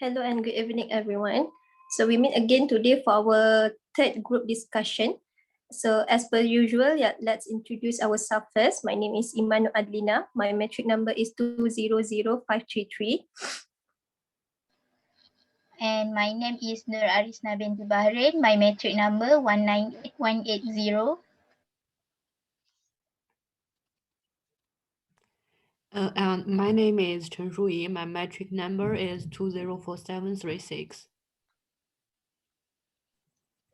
Hello and good evening, everyone. So we meet again today for our third group discussion. So as per usual, let's introduce ourselves first. My name is Iman Nuradleena. My metric number is 200533. And my name is Nur Arisna binti Bahrin. My metric number 198180. And my name is Chen Shu Yi. My metric number is 204736.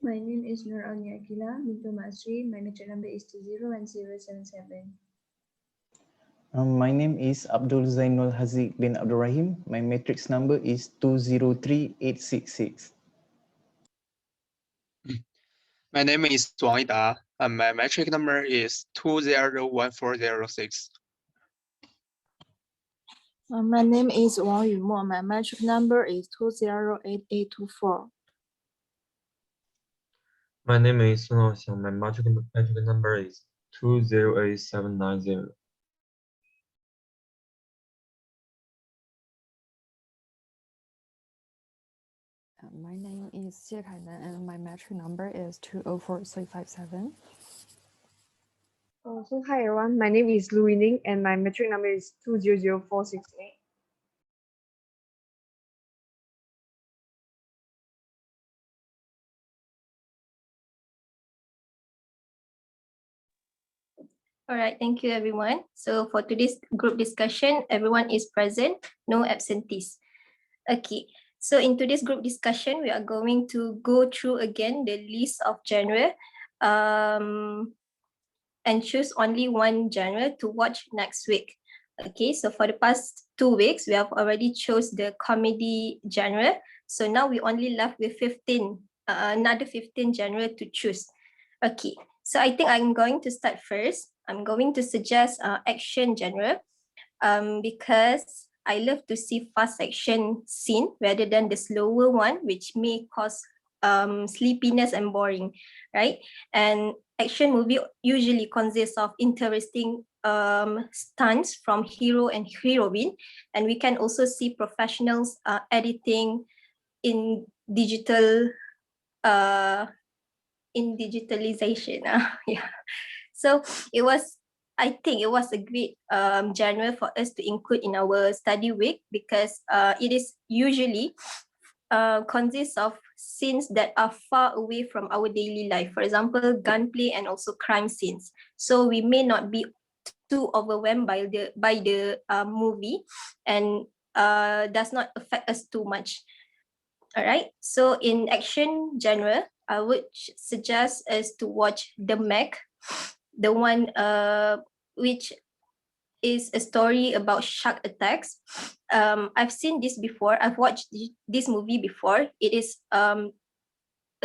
My name is Nur Aqilah, binti Asri. My metric number is 201077. My name is Abdul Zainul Haziq bin Abdul Rahim. My matrix number is 203866. My name is Wang Yida, and my metric number is 201406. My name is Wang Yumo. My metric number is 208824. My name is Haoxiang. My metric number is 208790. My name is Kainan, and my metric number is 204357. So hi everyone, my name is Loo Yining and my metric number is 200468. All right, thank you everyone. So for today's group discussion, everyone is present, no absentees. Okay, so in today's group discussion, we are going to go through again the list of genre and choose only one genre to watch next week. Okay, so for the past 2 weeks, we have already chose the comedy genre. So now we only left with another 15 genre to choose. Okay, so I think I'm going to start first. I'm going to suggest action genre because I love to see fast action scene rather than the slower one, which may cause sleepiness and boring, right? And action movie usually consists of interesting stunts from hero and heroine, and we can also see professionals editing in digitalization. Yeah, so I think it was a great genre for us to include in our study week because it is usually consists of scenes that are far away from our daily life. For example, gunplay and also crime scenes. So we may not be too overwhelmed by the movie and does not affect us too much. All right. So in action genre, I would suggest us to watch The Meg, the one which is a story about shark attacks. I've seen this before. I've watched this movie before. It is a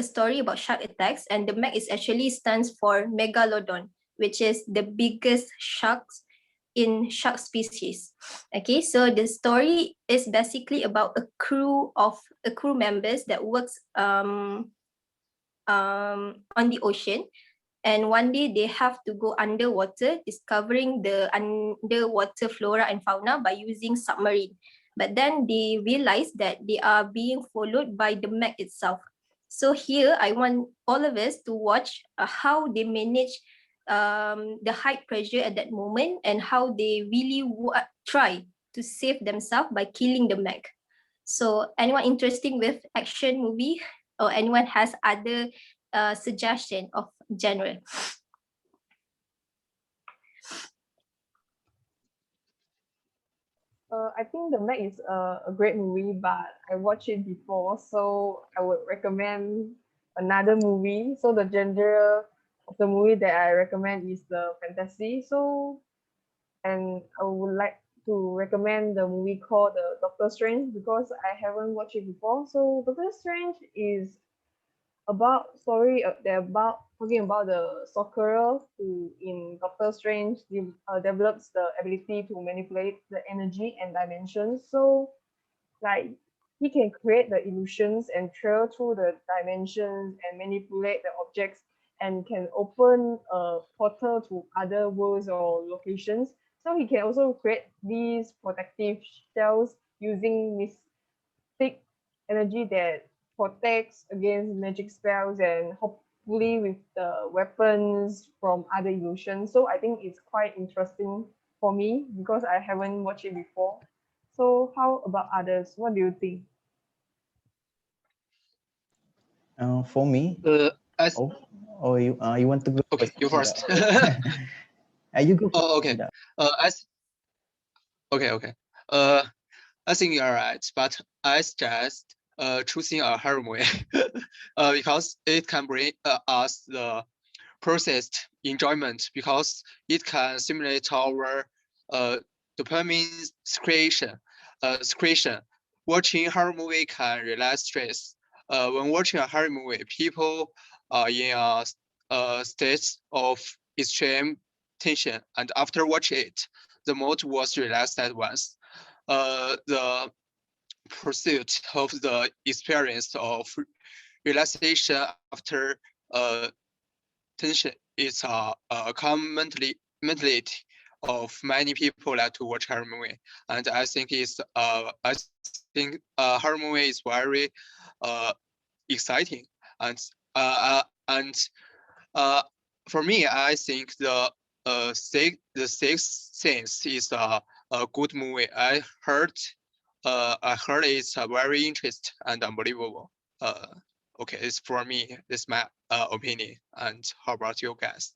story about shark attacks, and the Meg is actually stands for megalodon, which is the biggest sharks in shark species. Okay, so the story is basically about a crew members that works on the ocean. And one day they have to go underwater, discovering the underwater flora and fauna by using submarine. But then they realize that they are being followed by the Meg itself. So here I want all of us to watch how they manage the high pressure at that moment and how they really try to save themselves by killing the Meg. So anyone interested with action movie or anyone has other suggestion of genre? I think The Meg is a great movie, but I watched it before, so I would recommend another movie. So the genre of the movie that I recommend is the fantasy. And I would like to recommend the movie called Doctor Strange because I haven't watched it before. So Doctor Strange is about they're about talking about the sorcerer who in Doctor Strange develops the ability to manipulate the energy and dimensions. So like he can create the illusions and travel through the dimensions and manipulate the objects and can open a portal to other worlds or locations. So he can also create these protective shells using mystic energy that protects against magic spells and hopefully with the weapons from other illusions. So I think it's quite interesting for me because I haven't watched it before. So how about others? What do you think? For me, As you want to go okay, first? you first. You go first. Oh, okay. Yeah. As okay. Uh, I think you're right, but I suggest choosing a horror movie because it can bring us the processed enjoyment because it can simulate our dopamine secretion. Watching horror movie can relax stress. When watching a horror movie, people are in a state of extreme tension, and after watching it, the mood was relaxed at once. The pursuit of the experience of relaxation after tension is a common mentality of many people like to watch horror movie, and I think horror movie is very exciting, and for me, I think the sixth sense is a good movie. I heard it's very interesting and unbelievable. Okay, it's for me. It's my opinion. And how about you guys?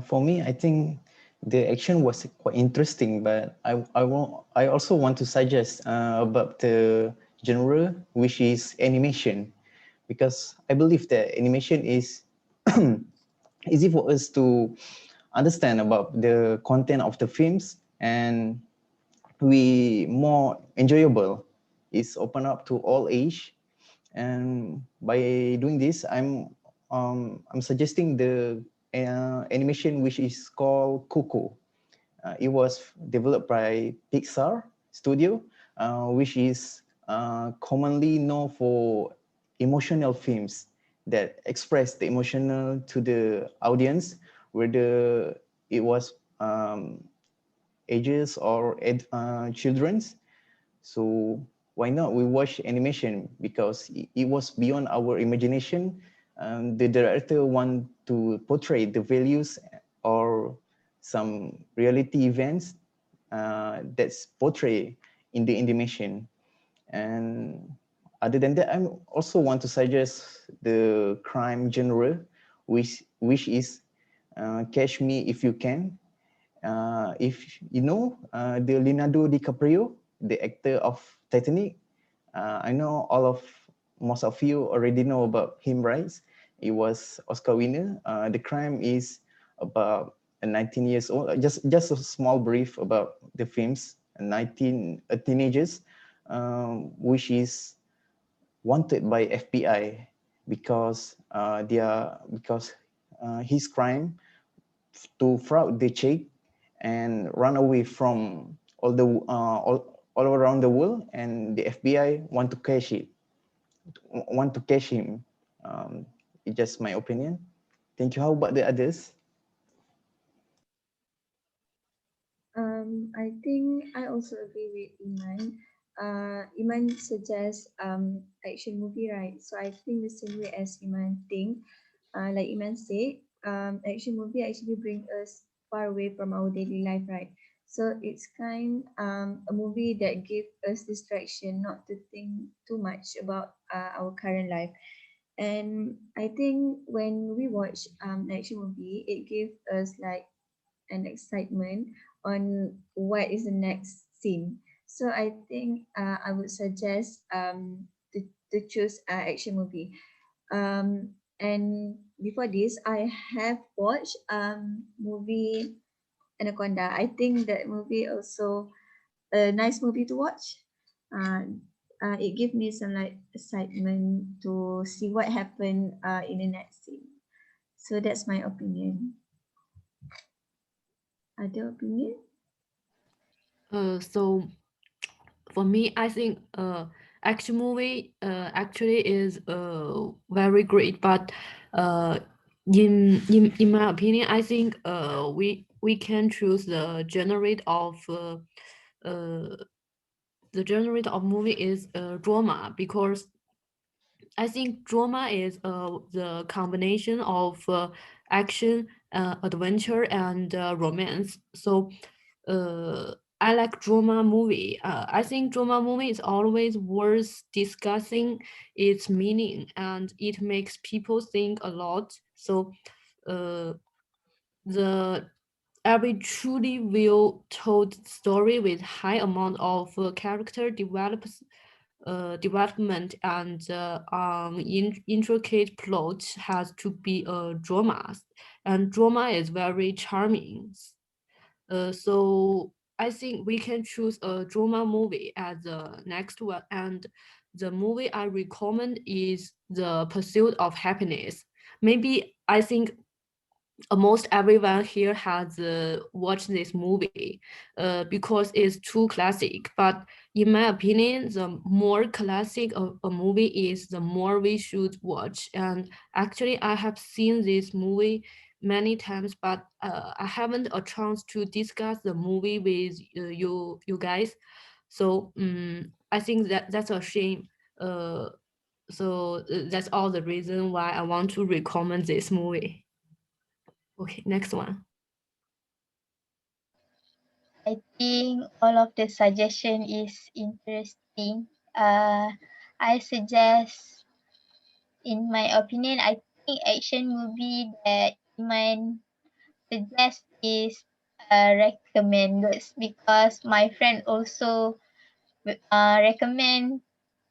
For me, I think the action was quite interesting, but I also want to suggest about the genre, which is animation, because I believe that animation is easy for us to understand about the content of the films, and we more enjoyable. It's open up to all age, and by doing this, I'm suggesting the animation which is called Coco. It was developed by Pixar Studio, which is commonly known for emotional films that express the emotional to the audience, whether it was ages or children's. So why not we watch animation, because it was beyond our imagination. The director want to portray the values or some reality events that's portrayed in the animation. And other than that, I also want to suggest the crime genre, which is Catch Me If You Can. If you know the Leonardo DiCaprio, the actor of Titanic, I know most of you already know about him, right? He was Oscar winner. The crime is about 19 years old. Just a small brief about the films. 19 teenagers, which is wanted by FBI because his crime to fraud the check and run away from all around the world, and the FBI want to catch him. It's just my opinion. Thank you. How about the others? I think I also agree with Iman. Iman suggests action movie, right? So I think the same way as Iman think. Like Iman said, action movie actually bring us far away from our daily life, right? So it's kind a movie that give us distraction, not to think too much about our current life. And I think when we watch action movie, it gives us like an excitement on what is the next scene. So I think I would suggest to choose action movie. And before this, I have watched movie Anaconda. I think that movie also a nice movie to watch. Uh, it gives me some like excitement to see what happened in the next scene. So that's my opinion. Other opinion? So for me, I think action movie actually is very great, but in my opinion, I think we can choose the genre of the genre of movie is drama, because I think drama is the combination of action, adventure, and romance. So I like drama movie. I think drama movie is always worth discussing its meaning, and it makes people think a lot. So the every truly well told story with high amount of character development and intricate plot has to be a drama, and drama is very charming. So I think we can choose a drama movie as the next one, and the movie I recommend is The Pursuit of Happiness. Maybe I think almost everyone here has watched this movie because it's too classic. But in my opinion, the more classic a movie is, the more we should watch. And actually, I have seen this movie many times, but I haven't a chance to discuss the movie with you guys. So I think that's a shame. That's all the reason why I want to recommend this movie. Okay, next one. I think all of the suggestion is interesting. I suggest, in my opinion, I think action movie that Iman suggest is recommended, because my friend also recommend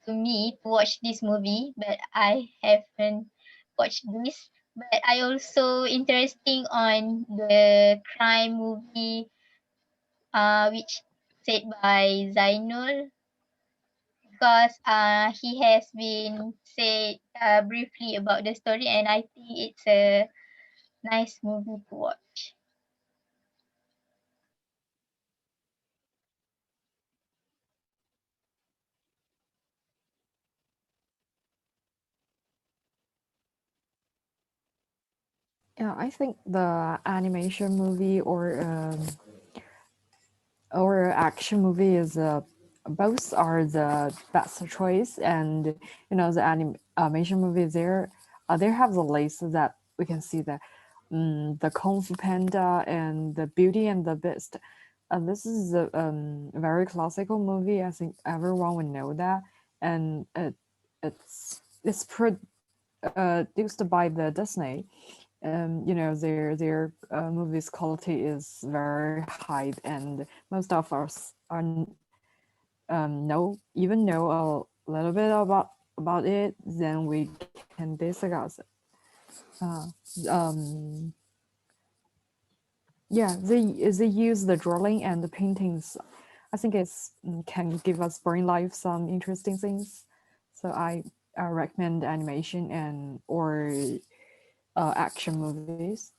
to me to watch this movie, but I haven't watched this. But I also interesting on the crime movie, which said by Zainul, because he has been said briefly about the story, and I think it's a nice movie to watch. Yeah, I think the animation movie or action movie is both are the best choice. And the animation movie there, they have the list that we can see the Kung Fu Panda and the Beauty and the Beast. This is a very classical movie. I think everyone would know that, and it's produced by the Disney. Their movies quality is very high, and most of us are know a little bit about it, then we can discuss it. Uh, um, yeah, they use the drawing and the paintings. I think it's can give us brain life some interesting things. So I recommend animation and or action movies.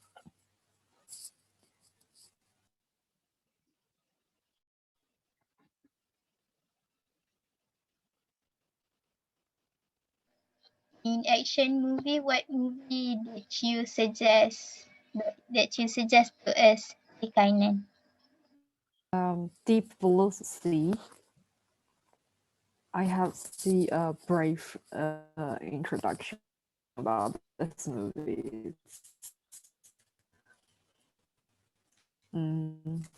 In action movie, what movie did you suggest that you suggest to us, Kainan? Deep Blue Sea. I have see a brief introduction about this movie.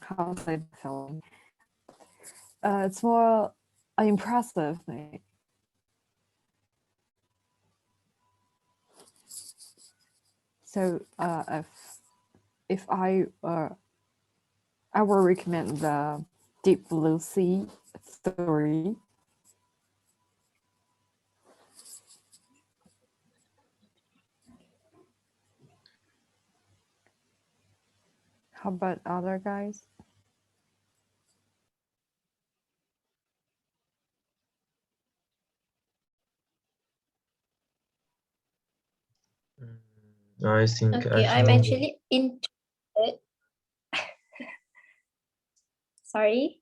How's it feeling? It's more impressive. So if I will recommend the Deep Blue Sea story. How about other guys? I think Okay, action I'm movie. actually interested. Sorry.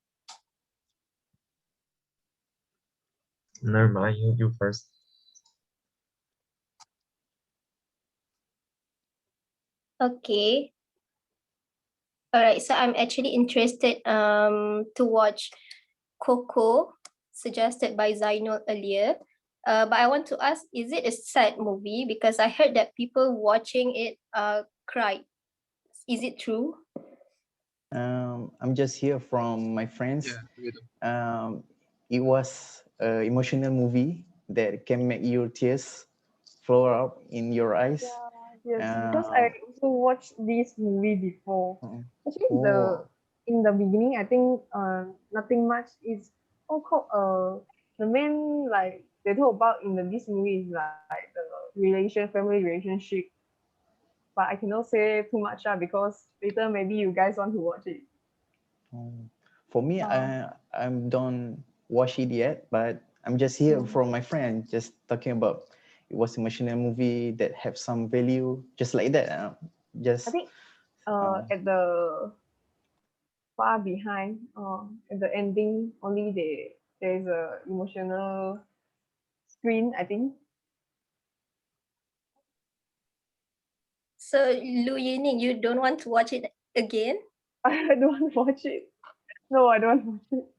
Never mind, you first. Okay. All right. So I'm actually interested to watch Coco suggested by Zainul earlier. But I want to ask, is it a sad movie? Because I heard that people watching it cried. Is it true? I'm just here from my friends. Yeah, we do. It was an emotional movie that can make your tears flow up in your eyes. Yes, because I also watched this movie before. Actually, Oh, in the beginning, I think nothing much is all called the main like they talk about in this movie is like the family relationship. But I cannot say too much because later maybe you guys want to watch it. for me, I don't watch it yet, but I'm just here from my friend, just talking about it was emotional movie that have some value, just like that. Just I think at the far behind at the ending only there's a emotional screen, I think. So Loo Yining, you don't want to watch it again? I don't want to watch it. No, I don't want to watch it.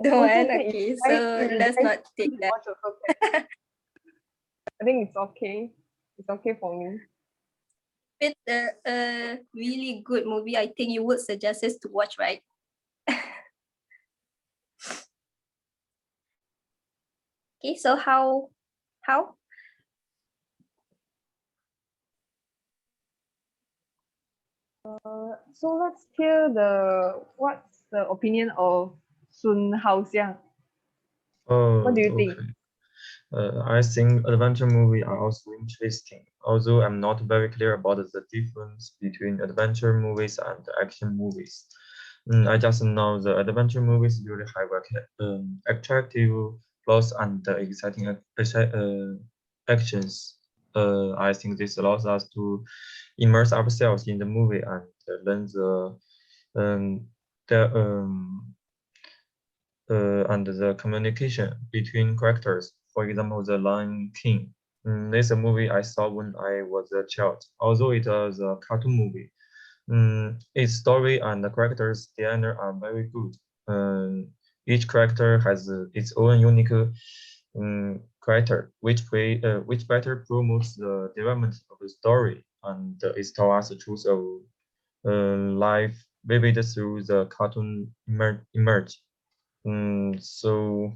Don't Also want? say Okay, if so you let's guys not take want to that. watch also can. I think it's okay. It's okay for me. It's a really good movie. I think you would suggest us to watch, right? Okay, so how? So let's hear what's the opinion of Haoxiang. Oh, What do you think? okay. I think adventure movies are also interesting, although I'm not very clear about the difference between adventure movies and action movies. I just know the adventure movies usually have attractive plots and exciting actions. I think this allows us to immerse ourselves in the movie and learn um, the and the communication between characters. For example, The Lion King. This is a movie I saw when I was a child. Although it was a cartoon movie, its story and the characters' design are very good. Each character has its own unique character, which better promotes the development of the story and it tells us the truth of life vivid through the cartoon emerge. So,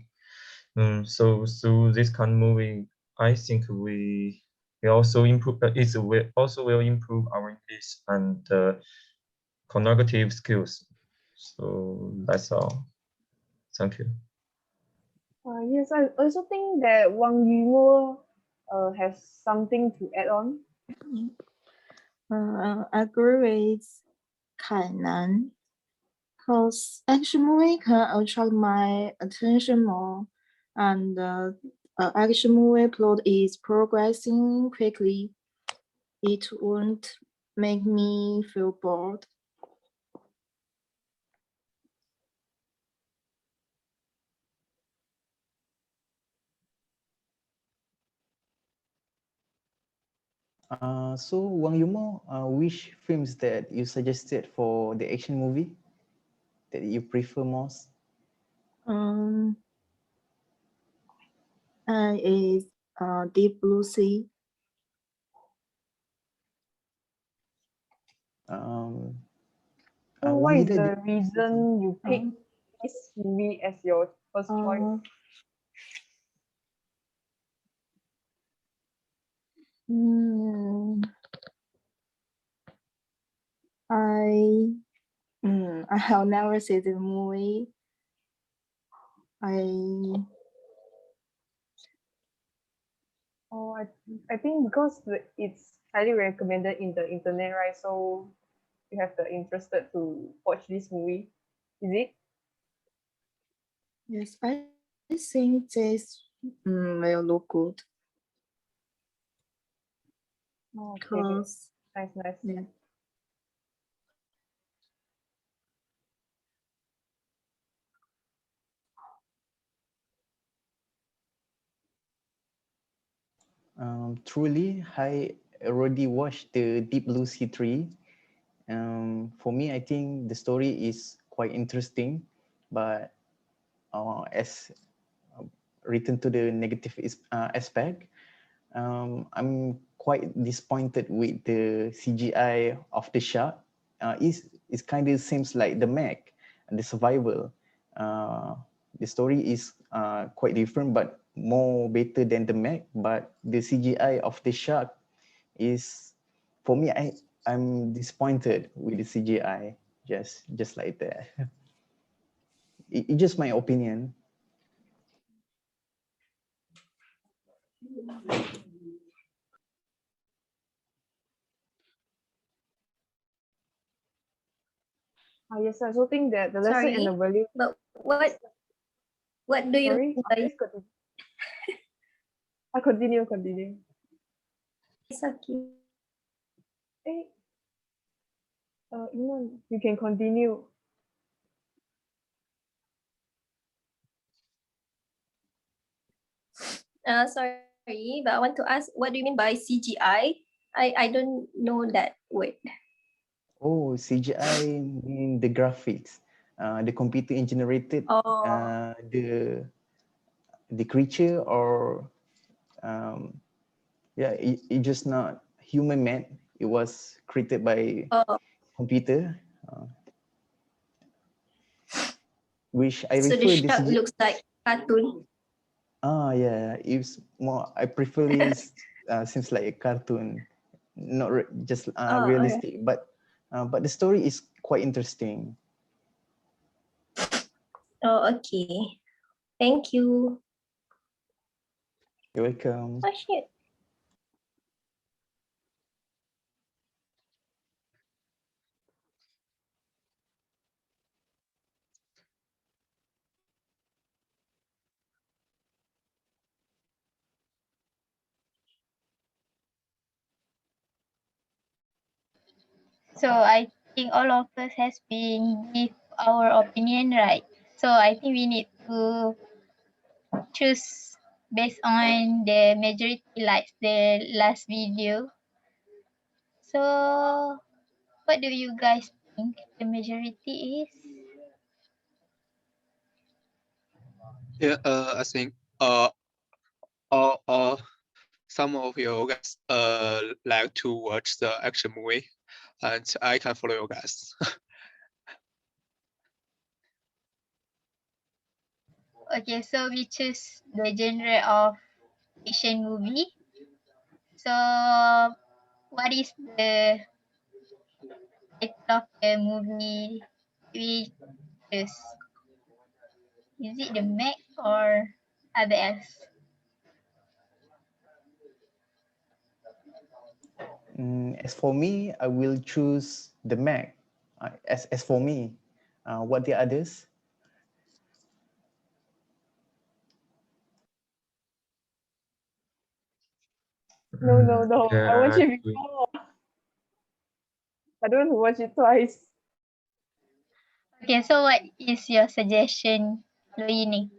so through this kind of movie, I think we also improve. We also will improve our English and cognitive skills. So that's all. Thank you. Yes, I also think that Wang Yida has something to add on. I agree with Kainan because action movie can attract my attention more, and action movie plot is progressing quickly. It won't make me feel bored. so Wang Yumo, which films that you suggested for the action movie that you prefer most? Um, is Deep Blue Sea. So what is Wang Yida, the reason you pick this movie as your first choice? I have never seen the movie. I think because it's highly recommended in the internet, right? So you have the interested to watch this movie. Is it? Yes, I think this will look good. Okay. Cause Nice. yeah. Truly, I already watched the Deep Blue Sea 3. For me, I think the story is quite interesting, but as written to the negative aspect, I'm quite disappointed with the CGI of the shark. It kind of seems like the Meg, the survival. The story is quite different, but more better than the Meg. But the CGI of the shark is, for me, I'm disappointed with the CGI. Just like that. It's just my opinion. Yes, I also think that the lesson and the Sorry, value. but what do you Sorry, mean by please continue. Continue. it's okay? Hey, Iman, you can continue. Sorry, but I want to ask, what do you mean by CGI? I don't know that word. Oh, CGI mean the graphics, the computer generated Oh, the creature, or yeah, it just not human made. It was created by oh, computer, which I so the refer this. shark looks like cartoon. Yeah, it's more. I prefer this. Seems like a cartoon, not just Oh, alright. realistic, but the story is quite interesting. Oh, okay. Thank you. You're welcome. Oh shit. So I think all of us has been give our opinion, right? So I think we need to choose based on the majority likes the last video. So what do you guys think the majority is? Yeah, I think some of you guys like to watch the action movie, and I can follow you guys. Okay, so we choose the genre of action movie. So what is the title of the movie we choose? Is it the Meg or other else? As for me, I will choose the Mac. As for me, what the others? No. I watched it Actually, before. I don't want to watch it twice. Okay, so what is your suggestion, Loo Yining?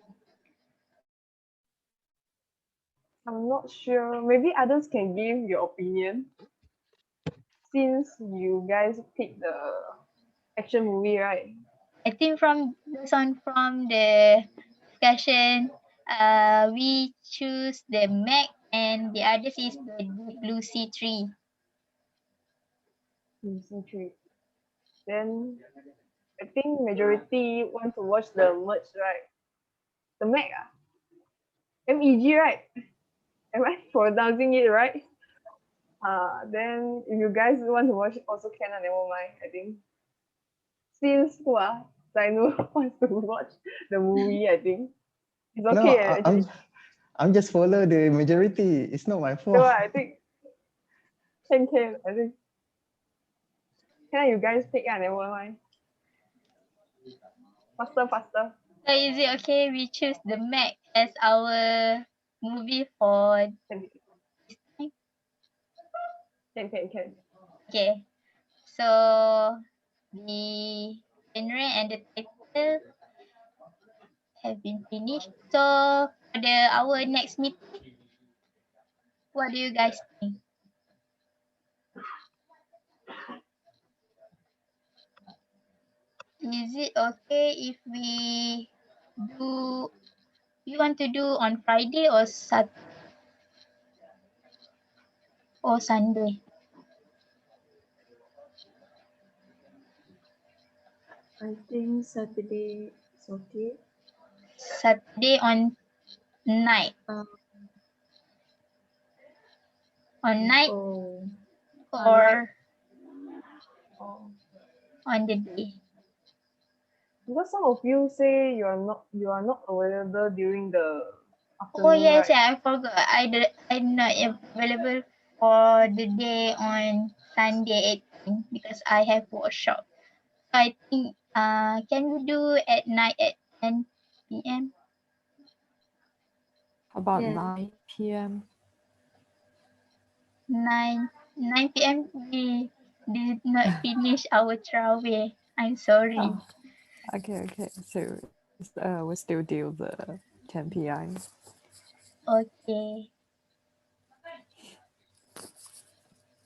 I'm not sure. Maybe others can give your opinion. Since you guys picked the action movie, right? I think from the discussion, we choose the Mac and the others is the Deep Blue Sea 3. C3. Then I think majority want to watch the merch, right? The Meg, MEG, right? Am I pronouncing it right? Then if you guys want to watch also can, never mind. I think since Zainul wants to watch the movie, I think it's No, okay. Actually, I'm just follow the majority. It's not my so fault. I think can. I think can you guys take, never mind. Faster. So is it okay we choose the Mac as our movie for Can. Okay. So the genre and the title have been finished. So for our next meeting, what do you guys think? is it okay if we do, you want to do on Friday or Sunday? I think Saturday is okay. Saturday on night. Um, On night oh, or Oh. on the day? Because some of you say you are not available during the Oh afternoon, yes, right? yeah, I forgot. I'm not available for the day on Sunday 18 because I have workshop. So I think can we do at night at 10 p.m.? How about yeah. 9 p.m.? 9 p.m. We did not finish our travel. I'm sorry. Oh, okay. So we still do the 10 p.m. Okay.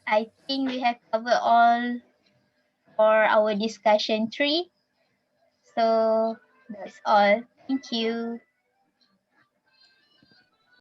I think we have covered all for our discussion 3. So that's all. Thank you.